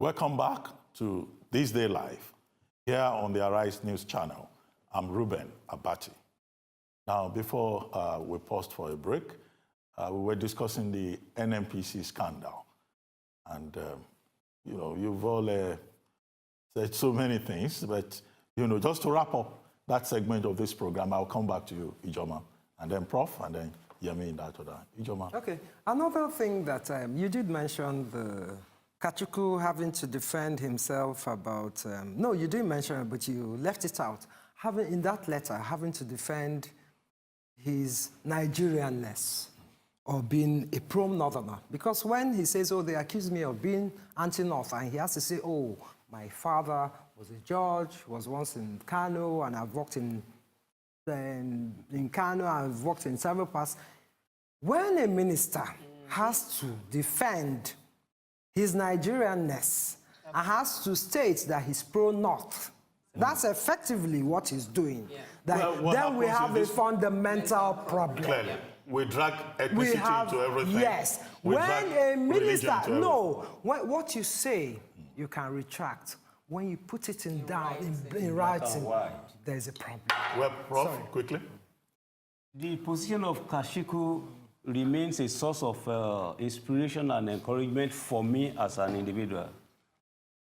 Welcome back to This Day Live, here on the Arise News channel. I'm Rueben, Abati. Now, before we paused for a break, we were discussing the NNPC scandal. And, you've all said so many things, but, just to wrap up that segment of this program, I'll come back to you, Ijeoma, and then Prof, and then Yemi in that order. Ijeoma. Okay. Another thing that you did mention the Kachukwu having to defend himself about, no, you didn't mention it, but you left it out. In that letter, having to defend his Nigerianness or being a pro-northerner. Because when he says, oh, they accuse me of being anti-north, and he has to say, oh, my father was a judge, was once in Kano, and I've worked in Kano, I've worked in several parts. When a minister has to defend his Nigerianness and has to state that he's pro-North, that's effectively what he's doing. Yeah. Then we have a fundamental problem. Clearly, we drag ethnicity into everything. Yes. When a minister, what you say, you can retract. When you put it in writing, there's a problem. Well, Prof, quickly. The position of Kachukwu remains a source of inspiration and encouragement for me as an individual.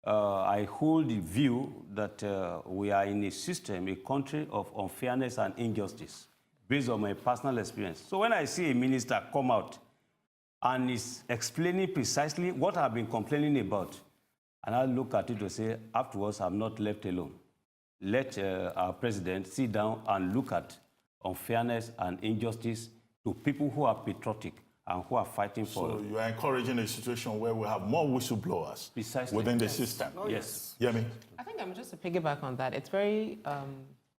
I hold the view that we are in a system, a country of unfairness and injustice, based on my personal experience. So when I see a minister come out and is explaining precisely what I've been complaining about, and I look at it to say, afterwards, I'm not left alone. Let our president sit down and look at unfairness and injustice to people who are patriotic and who are fighting for... So you are encouraging a situation where we have more whistleblowers within the system. Oh, yes. Yemi? I think just to piggyback on that, it's very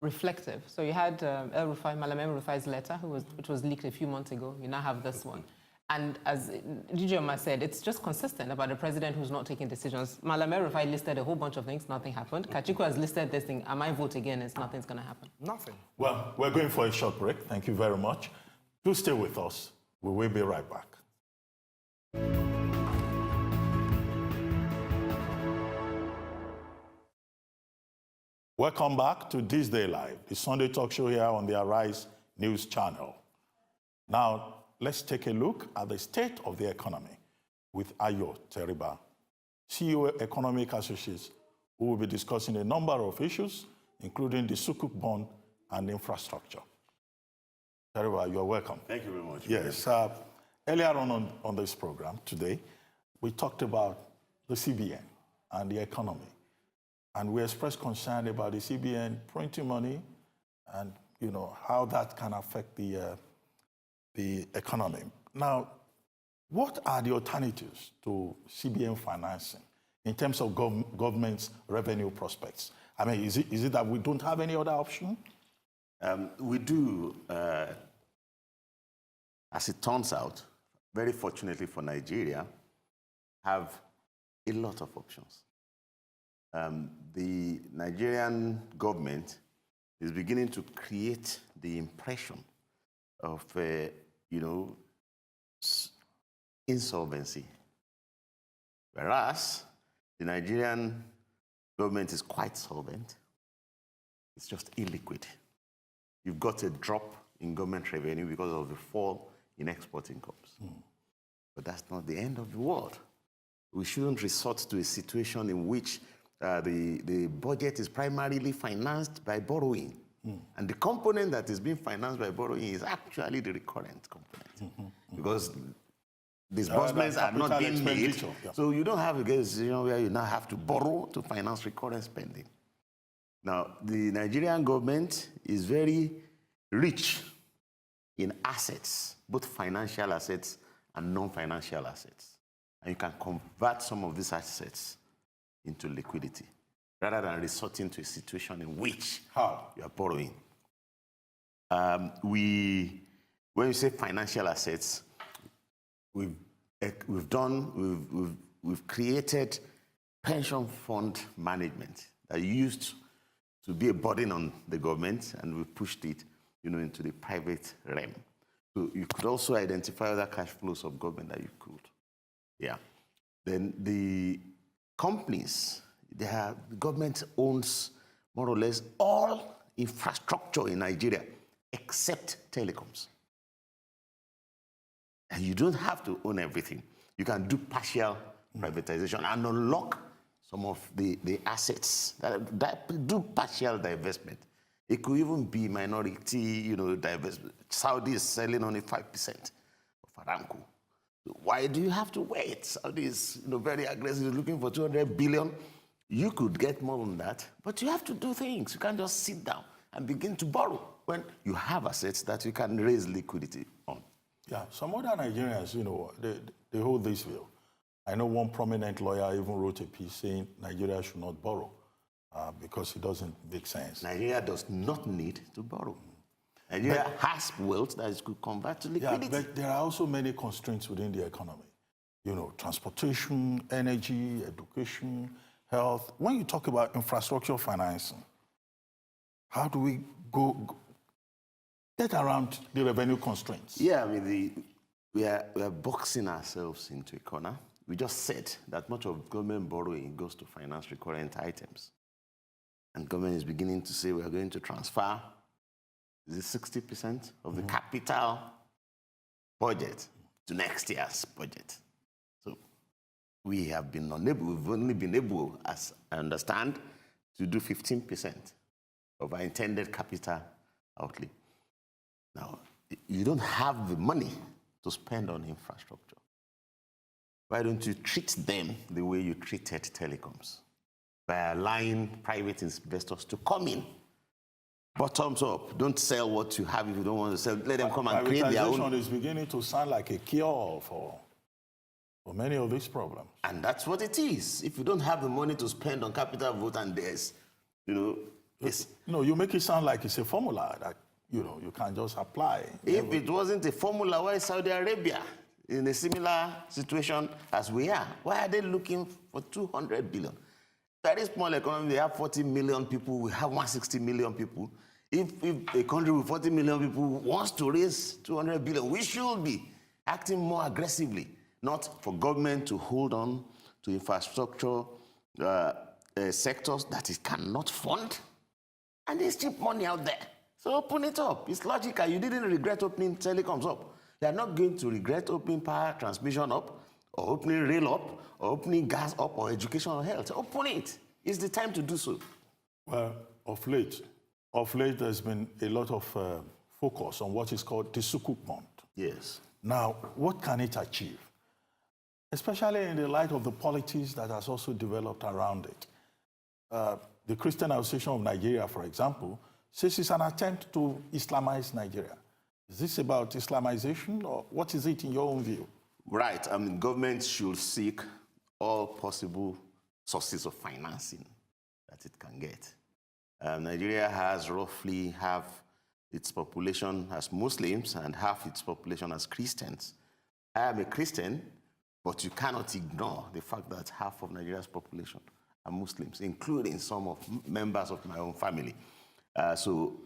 reflective. So you had Malam El-Rufai's letter, which was leaked a few months ago. You now have this one. And as Ijeoma said, it's just consistent about a president who's not taking decisions. Malam El-Rufai listed a whole bunch of things, nothing happened. Kachukwu has listed this thing, I might vote again, nothing's going to happen. Nothing. Well, we're going for a short break. Thank you very much. Do stay with us. We will be right back. Welcome back to This Day Live, the Sunday talk show here on the Arise News channel. Now, let's take a look at the state of the economy with Ayo Teriba, CEO Economic Associates, who will be discussing a number of issues, including the Sukuk bond and infrastructure. Teriba, you're welcome. Thank you very much. Yes. Earlier on this program today, we talked about the CBN and the economy. And we expressed concern about the CBN printing money and, how that can affect the economy. Now, what are the alternatives to CBN financing in terms of government's revenue prospects? I mean, is it that we don't have any other option? We do, as it turns out, very fortunately for Nigeria, have a lot of options. The Nigerian government is beginning to create the impression of, insolvency. Whereas the Nigerian government is quite solvent. It's just illiquid. You've got a drop in government revenue because of the fall in export incomes. But that's not the end of the world. We shouldn't resort to a situation in which the budget is primarily financed by borrowing. And the component that is being financed by borrowing is actually the recurrent component. Because disbursements are not being made. Yeah. So you don't have a situation where you now have to borrow to finance recurrent spending. Now, the Nigerian government is very rich in assets, both financial assets and non-financial assets. And you can convert some of these assets into liquidity, rather than resorting to a situation in which you are borrowing. When you say financial assets, we've created pension fund management that used to be a burden on the government, and we pushed it, into the private realm. So you could also identify other cash flows of government that you could. Yeah. Then companies. The government owns more or less all infrastructure in Nigeria except telecoms. And you don't have to own everything. You can do partial privatization and unlock some of the assets that do partial divestment. It could even be minority, divestment. Saudi is selling only 5% of Aramco. So why do you have to wait? Saudi is very aggressive, looking for 200 billion. You could get more than that, but you have to do things. You can't just sit down and begin to borrow when you have assets that you can raise liquidity on. Yeah, some other Nigerians, they hold this view. I know one prominent lawyer even wrote a piece saying Nigeria should not borrow because it doesn't make sense. Nigeria does not need to borrow. Nigeria has wealth that it could convert to liquidity. Yeah, but there are also many constraints within the economy. Transportation, energy, education, health. When you talk about infrastructure financing, how do we get around the revenue constraints? Yeah, I mean, we are boxing ourselves into a corner. We just said that much of government borrowing goes to finance recurrent items. And government is beginning to say we are going to transfer, is it 60% of the capital budget to next year's budget. So we have been unable, we've only been able, as I understand, to do 15% of our intended capital outlay. Now, you don't have the money to spend on infrastructure. Why don't you treat them the way you treated telecoms? By allowing private investors to come in, bottoms up. Don't sell what you have if you don't want to sell. Let them come and create their own. Privatization is beginning to sound like a cure for many of these problems. And that's what it is. If you don't have the money to spend on capital vote and there's, you make it sound like it's a formula that, you can just apply. If it wasn't a formula, why is Saudi Arabia in a similar situation as we are? Why are they looking for 200 billion? Very small economy, they have 40 million people, we have 160 million people. If a country with 40 million people wants to raise 200 billion, we should be acting more aggressively, not for government to hold on to infrastructure sectors that it cannot fund. And there's cheap money out there. So open it up. It's logical. You didn't regret opening telecoms up. You are not going to regret opening power transmission up, or opening rail up, or opening gas up, or education or health. Open it. It's the time to do so. Well, of late, there's been a lot of focus on what is called the Sukuk bond. Yes. Now, what can it achieve? Especially in the light of the politics that has also developed around it. The Christian Association of Nigeria, for example, says it's an attempt to Islamize Nigeria. Is this about Islamization, or what is it in your own view? Right. I mean, government should seek all possible sources of financing that it can get. Nigeria has roughly half its population as Muslims and half its population as Christians. I am a Christian, but you cannot ignore the fact that half of Nigeria's population are Muslims, including some of members of my own family. So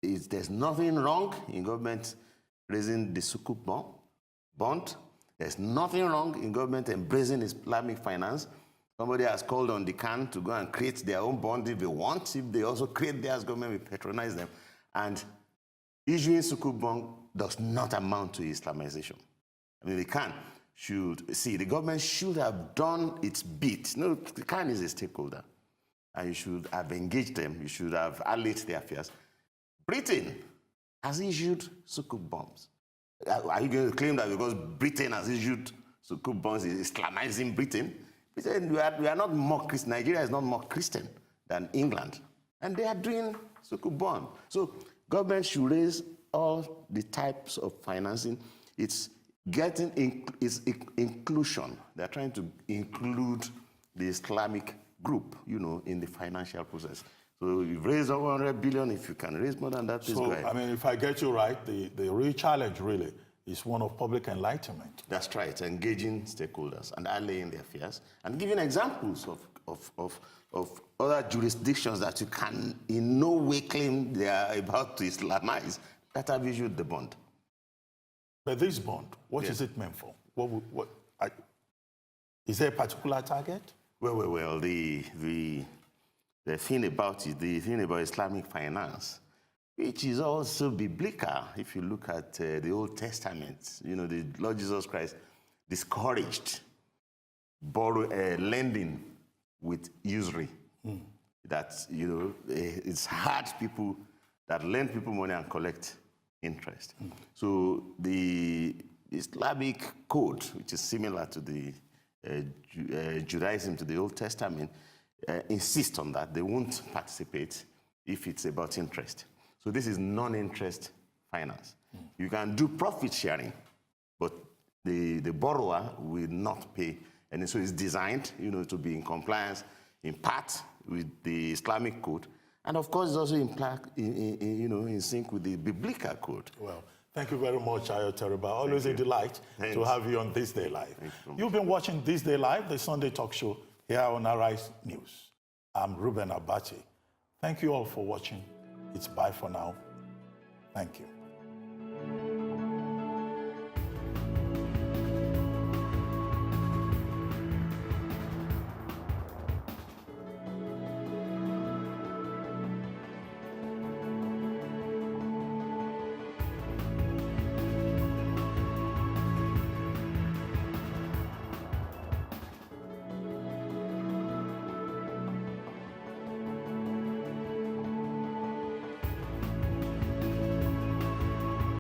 there's nothing wrong in government raising the Sukuk bond. There's nothing wrong in government embracing Islamic finance. Somebody has called on the CAN to go and create their own bond if they want. If they also create theirs, government will patronize them. And issuing Sukuk bond does not amount to Islamization. I mean, the CAN the government should have done its bit. No, the CAN is a stakeholder. And you should have engaged them. You should have allayed their fears. Britain has issued Sukuk bonds. Are you going to claim that because Britain has issued Sukuk bonds is Islamizing Britain? Britain, we are not more Christian. Nigeria is not more Christian than England. And they are doing Sukuk bond. So government should raise all the types of financing. It's inclusion. They're trying to include the Islamic group, in the financial process. So you've raised over 100 billion. If you can raise more than that, please go ahead. I mean, if I get you right, the real challenge really is one of public enlightenment. That's right, engaging stakeholders and allaying their fears and giving examples of other jurisdictions that you can in no way claim they are about to Islamize that have issued the bond. But this bond, what is it meant for? Is there a particular target? Well. The thing about it, the thing about Islamic finance, which is also biblical. If you look at the Old Testament, the Lord Jesus Christ discouraged lending with usury. That, it's hard people that lend people money and collect interest. So the Islamic code, which is similar to the Judaism, to the Old Testament, insist on that. They won't participate if it's about interest. So this is non-interest finance. You can do profit sharing, but the borrower will not pay. And so it's designed, to be in compliance in part with the Islamic code. And of course, it's also in sync with the biblical code. Well, thank you very much, Ayo Teriba. Always a delight to have you on This Day Live. You've been watching This Day Live, the Sunday talk show here on Arise News. I'm Rueben Abati. Thank you all for watching. It's bye for now. Thank you.